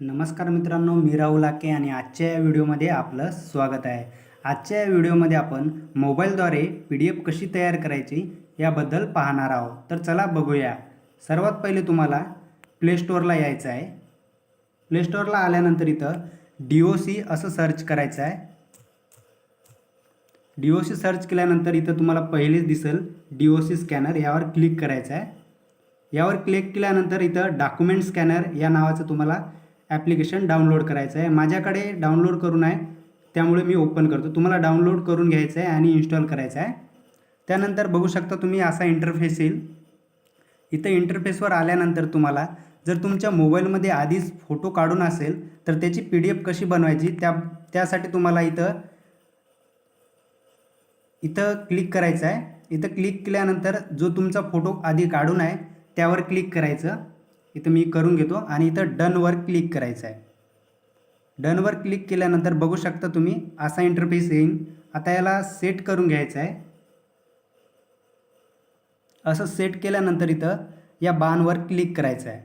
नमस्कार मित्रांनो, मी राहुल आके आणि आजच्या या व्हिडिओमध्ये आपलं स्वागत आहे. आजच्या या व्हिडिओमध्ये आपण मोबाईलद्वारे PDF कशी तयार करायची याबद्दल पाहणार आहोत. तर चला बघूया. सर्वात पहिले तुम्हाला प्ले स्टोअरला यायचं आहे. प्ले स्टोअरला आल्यानंतर इथं DOC असं सर्च करायचं आहे. DOC सर्च केल्यानंतर इथं तुम्हाला पहिलेच दिसेल DOC स्कॅनर, यावर क्लिक करायचं आहे. यावर क्लिक केल्यानंतर इथं डॉक्युमेंट स्कॅनर या नावाचं तुम्हाला ॲप्लिकेशन डाउनलोड करायचं आहे. माझ्याकडे डाउनलोड करून आहे, त्यामुळे मी ओपन करतो. तुम्हाला डाउनलोड करून घ्यायचं आहे आणि इन्स्टॉल करायचं आहे. त्यानंतर बघू शकता तुम्ही असा इंटरफेस येईल. इथं इंटरफेसवर आल्यानंतर तुम्हाला जर तुमच्या मोबाईलमध्ये आधीच फोटो काढून असेल तर त्याची PDF कशी बनवायची त्यासाठी तुम्हाला इथं क्लिक करायचं आहे. इथं क्लिक केल्यानंतर जो तुमचा फोटो आधी काढून आहे त्यावर क्लिक करायचं. इथं मी करून घेतो आणि इथं डनवर क्लिक करायचं आहे. डनवर क्लिक केल्यानंतर बघू शकता तुम्ही असा इंटरफेस येईल. आता याला सेट करून घ्यायचं आहे. असं सेट केल्यानंतर इथं या बाणवर क्लिक करायचं आहे.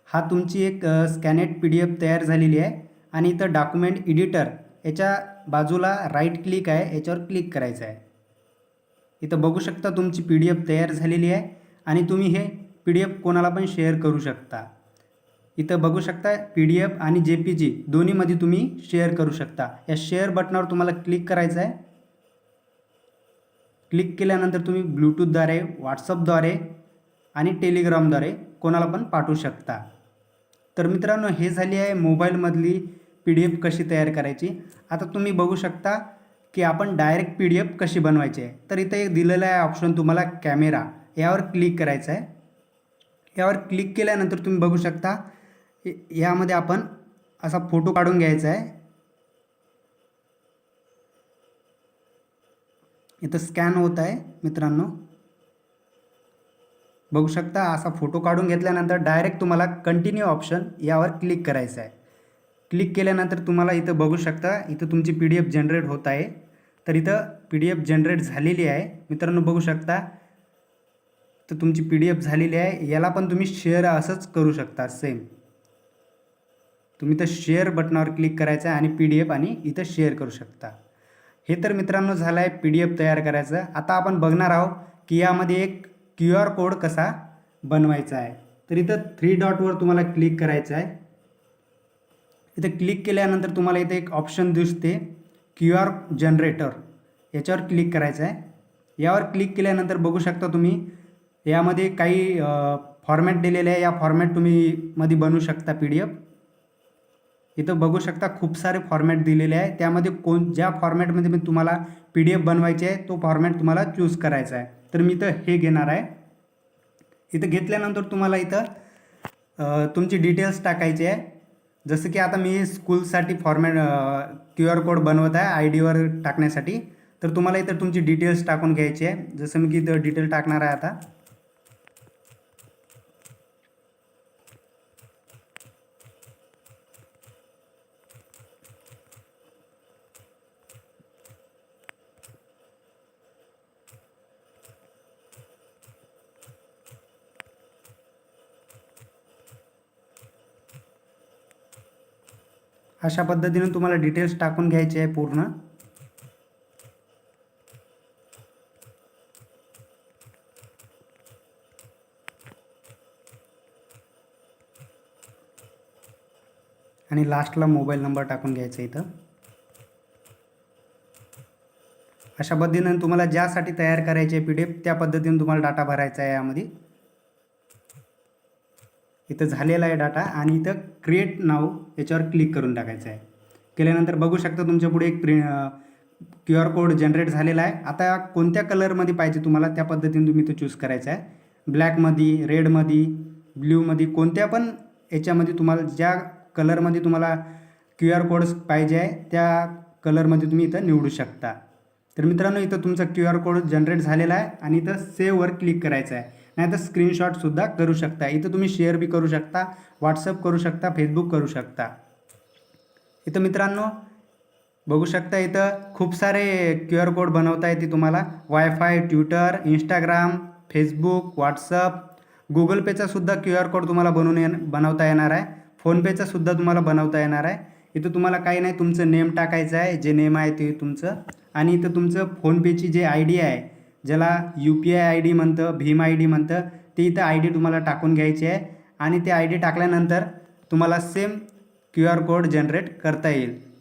हा तुमची एक स्कॅनेड PDF तयार झालेली आहे आणि इथं डॉक्युमेंट एडिटर याच्या बाजूला राईट क्लिक आहे, याच्यावर क्लिक करायचं आहे. इथं बघू शकता तुमची PDF तयार झालेली आहे आणि तुम्ही हे PDF कोणाला पण शेअर करू शकता. इथं बघू शकता PDF आणि JPG दोन्हीमध्ये तुम्ही शेअर करू शकता. या शेअर बटनावर तुम्हाला क्लिक करायचं आहे. क्लिक केल्यानंतर तुम्ही ब्लूटूथद्वारे, व्हॉट्सअपद्वारे आणि टेलिग्रामद्वारे कोणाला पण पाठवू शकता. तर मित्रांनो, हे झाली आहे मोबाईलमधली PDF कशी तयार करायची. आता तुम्ही बघू शकता की आपण डायरेक्ट PDF कशी बनवायची आहे. तर इथं एक दिलेलं आहे ऑप्शन तुम्हाला कॅमेरा, यावर क्लिक करायचं आहे. यावर क्लिक केल्यानंतर तुम्ही बघू शकता यामध्ये आपण असा फोटो काढून घ्यायचा आहे. इथं स्कॅन होत आहे मित्रांनो, बघू शकता. असा फोटो काढून घेतल्यानंतर डायरेक्ट तुम्हाला कंटिन्यू ऑप्शन यावर क्लिक करायचं आहे. क्लिक केल्यानंतर तुम्हाला इथं बघू शकता इथं तुमची PDF जनरेट होत आहे. तर इथं PDF जनरेट झालेली आहे मित्रांनो, बघू शकता. तर तुमची PDF झालेली आहे. याला पण तुम्ही शेअर असंच करू शकता. सेम तुम्ही तर शेअर बटनावर क्लिक करायचं आहे आणि PDF आणि इथं शेअर करू शकता. हे तर मित्रांनो झालं आहे PDF तयार करायचं. आता आपण बघणार आहोत की यामध्ये एक QR कोड कसा बनवायचा आहे. तर इथं 3 डॉटवर तुम्हाला क्लिक करायचं आहे. इथं क्लिक केल्यानंतर तुम्हाला इथे एक ऑप्शन दिसते QR जनरेटर, याच्यावर क्लिक करायचं आहे. यावर क्लिक केल्यानंतर बघू शकता तुम्ही यामध्ये काही फॉर्मॅट दिलेले आहे. या फॉर्मॅट तुम्ही मध्ये बनवू शकता PDF. इथं बघू शकता खूप सारे फॉर्मॅट दिलेले आहे. त्यामध्ये ज्या फॉर्मॅटमध्ये मी तुम्हाला PDF बनवायची आहे तो फॉर्मॅट तुम्हाला चूज करायचा आहे. तर मी इथं हे घेणार आहे. इथं घेतल्यानंतर तुम्हाला इथं तुमची डिटेल्स टाकायची आहे. जसं की आता मी स्कूलसाठी फॉर्मॅट QR कोड बनवत आहे IDवर टाकण्यासाठी. तर तुम्हाला इथं तुमची डिटेल्स टाकून घ्यायची आहे. जसं मी इथं डिटेल टाकणार आहे. आता अशा पद्धतीने तुम्हाला डिटेल्स टाकून घ्यायचे आहे पूर्ण. आणि लास्टला मोबाईल नंबर टाकून घ्यायचा इथं. अशा पद्धतीने तुम्हाला ज्यासाठी तयार करायचे आहे PDF त्या पद्धतीने तुम्हाला डाटा भरायचा आहे. यामध्ये इथं झालेला आहे डाटा आणि इथं क्रिएट नाव याच्यावर क्लिक करून टाकायचं आहे. केल्यानंतर बघू शकता तुमच्या पुढे एक QR कोड जनरेट झालेला आहे. आता कोणत्या कलरमध्ये पाहिजे तुम्हाला त्या पद्धतीने तुम्ही इथं चूज करायचं आहे. ब्लॅकमध्ये, रेडमध्ये, ब्ल्यूमध्ये, कोणत्या पण याच्यामध्ये तुम्हाला ज्या कलरमध्ये तुम्हाला QR कोड पाहिजे आहे त्या कलरमध्ये तुम्ही इथं निवडू शकता. तर मित्रांनो, इथं तुमचा QR कोड जनरेट झालेला आहे आणि इथं सेव्हवर क्लिक करायचं आहे. नाही तर स्क्रीनशॉटसुद्धा करू शकता. इथं तुम्ही शेअर बी करू शकता, व्हॉट्सअप करू शकता, फेसबुक करू शकता. इथं मित्रांनो बघू शकता इथं खूप सारे QR कोड बनवता येते तुम्हाला. Wifi, Twitter, Instagram, Facebook, WhatsApp, Google पेचा सुद्धा QR कोड तुम्हाला बनवता येणार आहे. फोनपेचा सुद्धा तुम्हाला बनवता येणार आहे. इथं तुम्हाला काही नाही, तुमचं नेम टाकायचं आहे, जे नेम आहे ते तुमचं, आणि इथं तुमचं फोनपेची जे आय डी आहे, ज्याला UPI आय डी म्हणतं, भीम आय डी म्हणतं, ते इथं आय डी तुम्हाला टाकून घ्यायची आहे. आणि ते आय डी टाकल्यानंतर तुम्हाला सेम QR कोड जनरेट करता येईल.